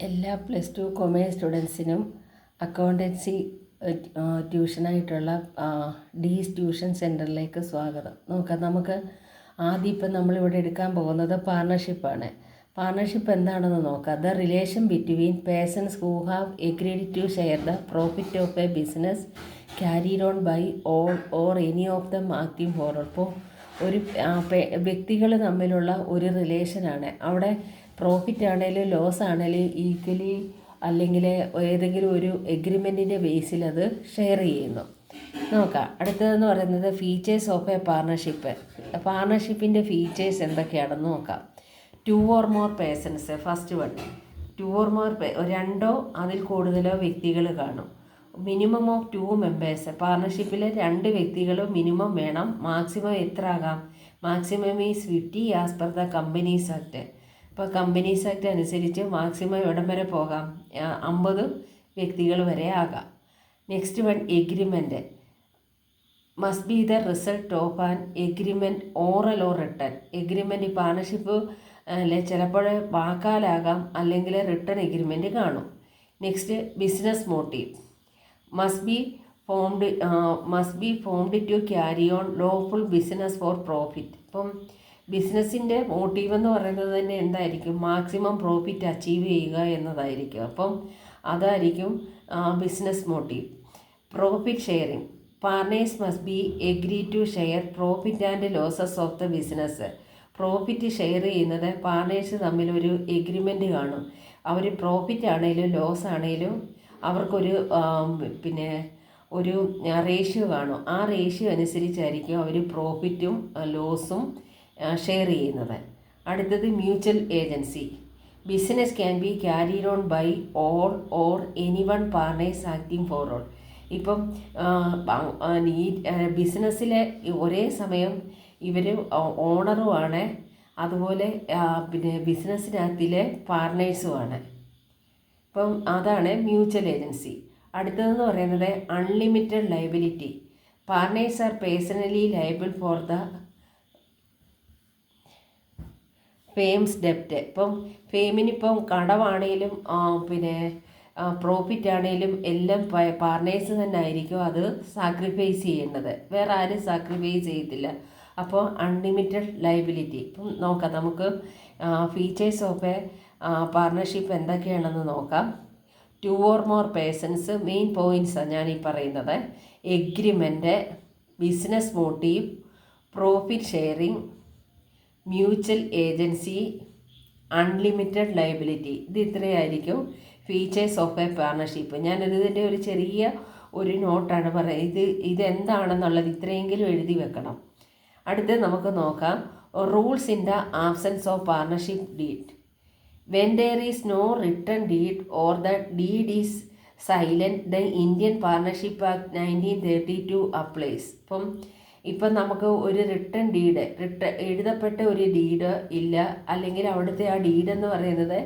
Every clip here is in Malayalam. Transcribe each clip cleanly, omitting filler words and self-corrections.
എല്ലാ +2 കൊമേഴ്സ് സ്റ്റുഡൻസിനും അക്കൗണ്ടൻസി ട്യൂഷനായിട്ടുള്ള ഡീസ് ട്യൂഷൻ സെൻറ്ററിലേക്ക് സ്വാഗതം. നമുക്ക് ആദ്യം ഇപ്പം നമ്മളിവിടെ എടുക്കാൻ പോകുന്നത് പാർട്ണർഷിപ്പാണ്. പാർട്ണർഷിപ്പ് എന്താണെന്ന് നോക്കാം. The relation between persons who have agreed to share the profit of a business carried on by all or any of them acting forward. ഇപ്പോൾ ഒരു വ്യക്തികൾ തമ്മിലുള്ള ഒരു റിലേഷനാണ്. അവിടെ പ്രോഫിറ്റ് ആണെങ്കിലും ലോസ് ആണെങ്കിലും ഈക്വലി അല്ലെങ്കിൽ ഏതെങ്കിലും ഒരു എഗ്രിമെൻറ്റിൻ്റെ ബേസിൽ അത് ഷെയർ ചെയ്യുന്നു. നോക്കാം. അടുത്തതെന്ന് പറയുന്നത് ഫീച്ചേഴ്സ് ഓഫ് എ പാർട്ണർഷിപ്പ്. പാർട്ണർഷിപ്പിൻ്റെ ഫീച്ചേഴ്സ് എന്തൊക്കെയാണെന്ന് നോക്കാം. 2 or more persons. First one, 2 or more രണ്ടോ അതിൽ കൂടുതലോ വ്യക്തികൾ കാണും. Minimum of 2 members. പാർട്ണർഷിപ്പിൽ 2 വ്യക്തികൾ മിനിമം വേണം. മാക്സിമം എത്ര ആകാം? Maximum is 50 as per the companies act. ഇപ്പോൾ കമ്പനീസ് ആക്ട് അനുസരിച്ച് മാക്സിമം എവിടം വരെ പോകാം? 50 വ്യക്തികൾ വരെ ആകാം. Next one, agreement. Must be the result of an agreement oral or written. Agreement partnership അല്ലെ ചിലപ്പോൾ വാക്കാലാകാം, അല്ലെങ്കിൽ റിട്ടൺ എഗ്രിമെൻറ്റ് കാണും. Next, business motive. Must be formed to carry on lawful business for profit. ഇപ്പം ബിസിനസ്സിൻ്റെ മോട്ടീവ് എന്ന് പറയുന്നത് തന്നെ എന്തായിരിക്കും? മാക്സിമം പ്രോഫിറ്റ് അച്ചീവ് ചെയ്യുക എന്നതായിരിക്കും. അപ്പം അതായിരിക്കും business motive. Profit sharing. Partners must be agree to share profit and losses of the business. Profit share ചെയ്യുന്നത് പാർട്ണേഴ്സ് തമ്മിൽ ഒരു എഗ്രിമെൻറ്റ് കാണും. അവർ പ്രോഫിറ്റ് ആണെങ്കിലും ലോസ് ആണെങ്കിലും അവർക്കൊരു ഒരു റേഷ്യോ കാണും. ആ റേഷ്യോ അനുസരിച്ചായിരിക്കും അവർ പ്രോഫിറ്റും ലോസും ഷെയർ ചെയ്യുന്നത്. അടുത്തത് mutual agency. Business can be carried on by all or any one partners acting for all. ഇപ്പം ഈ ബിസിനസ്സിലെ ഒരേ സമയം ഇവർ ഓണറുമാണ്, അതുപോലെ ബിസിനസ്സിനകത്തിലെ പാർട്ണേഴ്സുമാണ്. ഇപ്പം അതാണ് മ്യൂച്വൽ ഏജൻസി. അടുത്തതെന്ന് പറയുന്നത് unlimited liability. Partners are personally liable for the firm's ഡെപ്റ്റ്. ഇപ്പം ഫെയിമിനിപ്പം കടമാണേലും പ്രോഫിറ്റ് ആണേലും എല്ലാം പാർട്ണേഴ്സ് തന്നെ ആയിരിക്കും അത് സാക്രിഫൈസ് ചെയ്യേണ്ടത്. വേറെ ആരും സാക്രിഫൈസ് ചെയ്യത്തില്ല. അപ്പോൾ അൺലിമിറ്റഡ് ലയബിലിറ്റി. ഇപ്പം നോക്കാം, നമുക്ക് ഫീച്ചേഴ്സ് ഓഫ് എ പാർട്ണർഷിപ്പ് എന്തൊക്കെയാണെന്ന് നോക്കാം. 2 or more പേഴ്സൺസ്. മെയിൻ പോയിൻറ്റ്സാണ് ഞാനീ പറയുന്നത്. Agreement, business motive, profit sharing, mutual agency, unlimited liability. ഇത് ഇത്രയായിരിക്കും ഫീച്ചേഴ്സ് ഓഫ് എ പാർട്ണർഷിപ്പ്. ഞാനിതിൻ്റെ ഒരു ചെറിയ നോട്ടാണ് പറയുന്നത്. ഇതെന്താണെന്നുള്ളത് ഇത്രയെങ്കിലും എഴുതി വെക്കണം. അടുത്ത് നമുക്ക് നോക്കാം rules in the absence of partnership deed. When there is no written deed or the deed is silent the Indian partnership act 1932 applies. ഇപ്പം നമുക്ക് ഒരു റിട്ടൺ എഴുതപ്പെട്ട ഒരു ഡീഡ് ഇല്ല, അല്ലെങ്കിൽ അവിടുത്തെ ആ ഡീഡ് എന്ന് പറയുന്നത്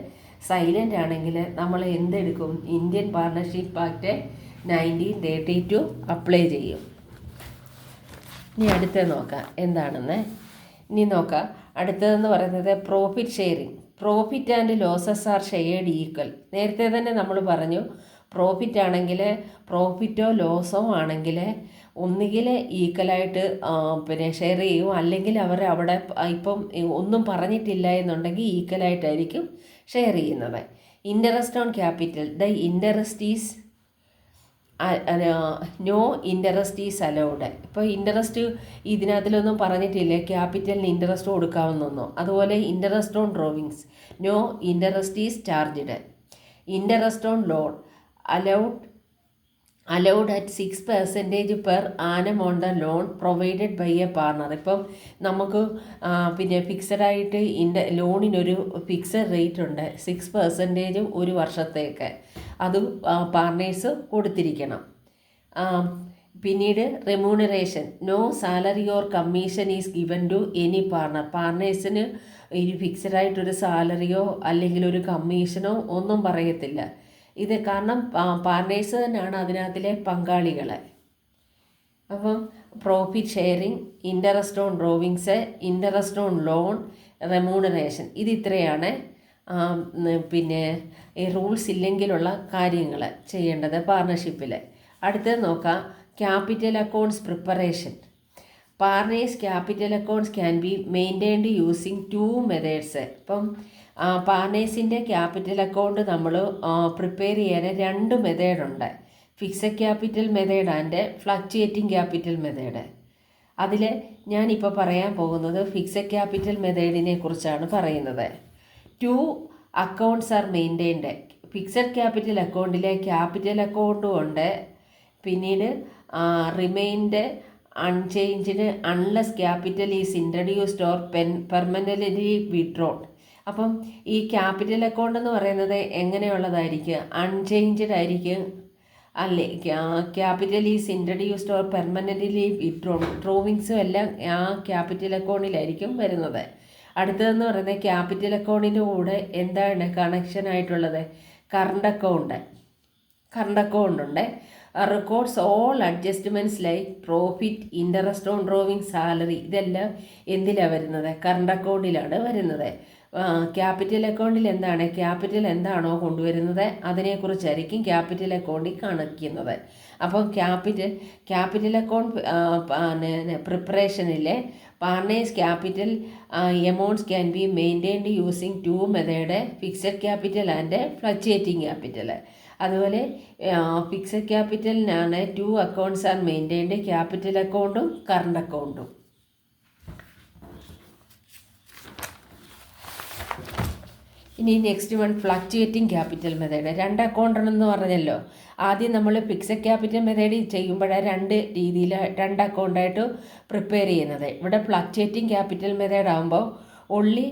സൈലൻ്റ് ആണെങ്കിൽ നമ്മൾ എന്തെടുക്കും? ഇന്ത്യൻ പാർട്ണർഷിപ്പ് ആക്ട് 1932 അപ്ലൈ ചെയ്യും. ഇനി അടുത്തത് നോക്കാം എന്താണെന്ന്. ഇനി നോക്കാം. അടുത്തതെന്ന് പറയുന്നത് profit sharing. Profit and losses R shared equal. നേരത്തെ തന്നെ നമ്മൾ പറഞ്ഞു, പ്രോഫിറ്റ് ആണെങ്കിൽ പ്രോഫിറ്റോ ലോസോ ആണെങ്കിൽ ഒന്നുകിൽ ഈക്വലായിട്ട് ഷെയർ ചെയ്യും, അല്ലെങ്കിൽ അവർ അവിടെ ഇപ്പം ഒന്നും പറഞ്ഞിട്ടില്ല എന്നുണ്ടെങ്കിൽ ഈക്വലായിട്ടായിരിക്കും ഷെയർ ചെയ്യുന്നത്. Interest on capital. The interest is no interest is allowed. ഇപ്പോൾ ഇൻട്രസ്റ്റ് ഇതിനകത്തിലൊന്നും പറഞ്ഞിട്ടില്ല ക്യാപിറ്റലിന് ഇൻട്രസ്റ്റ് കൊടുക്കാവുന്നൊന്നും. അതുപോലെ interest on drawings, no interest is charged. Interest on loan allowed at 6% per annum on the loan provided by a partner. ഇപ്പം നമുക്ക് ഫിക്സഡായിട്ട് ലോണിനൊരു ഫിക്സഡ് റേറ്റ് ഉണ്ട്, 6% ഒരു വർഷത്തേക്ക്. അതും പാർട്ണേഴ്സ് കൊടുത്തിരിക്കണം. പിന്നീട് remuneration. No salary or commission is given to any partner. പാർട്ണേഴ്സിന് ഈ ഫിക്സഡായിട്ടൊരു സാലറിയോ അല്ലെങ്കിൽ ഒരു കമ്മീഷനോ ഒന്നും പറയത്തില്ല. ഇത് കാരണം പാർട്ണേഴ്സ് തന്നെയാണ് അതിനകത്തിലെ പങ്കാളികൾ. അപ്പം profit sharing, interest on drawings, interest on loan, remuneration, ഇത് ഇത്രയാണ് പിന്നെ ഈ റൂൾസ് ഇല്ലെങ്കിലുള്ള കാര്യങ്ങൾ ചെയ്യേണ്ടത് പാർട്ണർഷിപ്പിൽ. അടുത്തത് നോക്കാം, capital accounts preparation. Partners capital accounts can be maintained using 2 methods. ഇപ്പം പാർട്ണേഴ്സിൻ്റെ ക്യാപിറ്റൽ അക്കൗണ്ട് നമ്മൾ പ്രിപ്പയർ ചെയ്യാൻ 2 മെത്തേഡുണ്ട്. Fixed capital method and fluctuating capital method. അതിൽ ഞാനിപ്പോൾ പറയാൻ പോകുന്നത് ഫിക്സഡ് ക്യാപിറ്റൽ മെത്തേഡിനെ കുറിച്ചാണ് പറയുന്നത്. 2 accounts are maintained. Fixed capital അക്കൗണ്ടിലെ ക്യാപിറ്റൽ അക്കൗണ്ടും ഉണ്ട്, പിന്നീട് remained unchanged unless capital is introduced or permanently withdrawn. അപ്പം ഈ ക്യാപിറ്റൽ അക്കൗണ്ട് എന്ന് പറയുന്നത് എങ്ങനെയുള്ളതായിരിക്കും? അൺചേഞ്ച്ഡ് ആയിരിക്കും, അല്ലേ? Capital is introduced or permanently withdrawn. ഡ്രോവിങ്സും എല്ലാം ആ ക്യാപിറ്റൽ അക്കൗണ്ടിലായിരിക്കും വരുന്നത്. അടുത്തതെന്ന് പറയുന്നത് ക്യാപിറ്റൽ അക്കൗണ്ടിൻ്റെ കൂടെ എന്താണ് കണക്ഷൻ ആയിട്ടുള്ളത്? കറണ്ട് അക്കൗണ്ട് ഉണ്ട്. Records all adjustments like profit, interest on drawing, salary. ഇതെല്ലാം എന്തിലാണ് വരുന്നത്? കറണ്ട് അക്കൗണ്ടിലാണ് വരുന്നത്. ക്യാപിറ്റൽ അക്കൗണ്ടിൽ എന്താണ്? ക്യാപിറ്റൽ എന്താണോ കൊണ്ടുവരുന്നത് അതിനെക്കുറിച്ചായിരിക്കും ക്യാപിറ്റൽ അക്കൗണ്ടിൽ കാണിക്കുന്നത്. അപ്പം ക്യാപിറ്റൽ അക്കൗണ്ട് പ്രിപ്പറേഷനിലെ partners capital amounts can be maintained using 2 method, fixed capital and fluctuating capital. അതുപോലെ ഫിക്സഡ് ക്യാപിറ്റലിനാണ് 2 അക്കൗണ്ട്സ് ആർ മെയിൻറ്റെയിൻഡ്, ക്യാപിറ്റൽ അക്കൗണ്ടും കറണ്ട് അക്കൗണ്ടും. ഇനി next one fluctuating capital method. 2 account എന്ന് പറഞ്ഞല്ലോ. ആദ്യം നമ്മൾ ഫിക്സഡ് ക്യാപിറ്റൽ മെത്തേഡ് ചെയ്യുമ്പോഴാണ് 2 രീതിയിൽ 2 അക്കൗണ്ടായിട്ട് പ്രിപ്പയർ ചെയ്യുന്നത്. ഇവിടെ ഫ്ലക്ച്വേറ്റിംഗ് ക്യാപിറ്റൽ മെത്തേഡ് ആകുമ്പോൾ only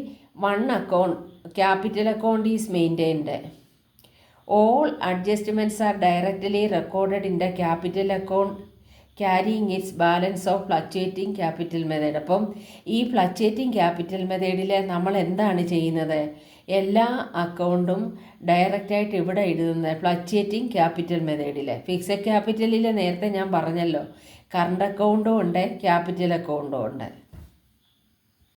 1 account capital account is maintained. All adjustments are directly recorded in the capital account carrying its balance of fluctuating capital method. അപ്പം ഈ ഫ്ലക്ച്വേറ്റിംഗ് ക്യാപിറ്റൽ മെത്തേഡിൽ നമ്മൾ എന്താണ് ചെയ്യുന്നത്? എല്ലാ അക്കൗണ്ടും ഡയറക്റ്റായിട്ട് ഇവിടെ എഴുതുന്നത് ഫ്ലക്ച്വേറ്റിംഗ് ക്യാപിറ്റൽ മെത്തേഡിൽ. ഫിക്സഡ് ക്യാപിറ്റലിൽ നേരത്തെ ഞാൻ പറഞ്ഞല്ലോ, കറണ്ട് അക്കൗണ്ടും ഉണ്ട്, ക്യാപിറ്റൽ അക്കൗണ്ടും ഉണ്ട്.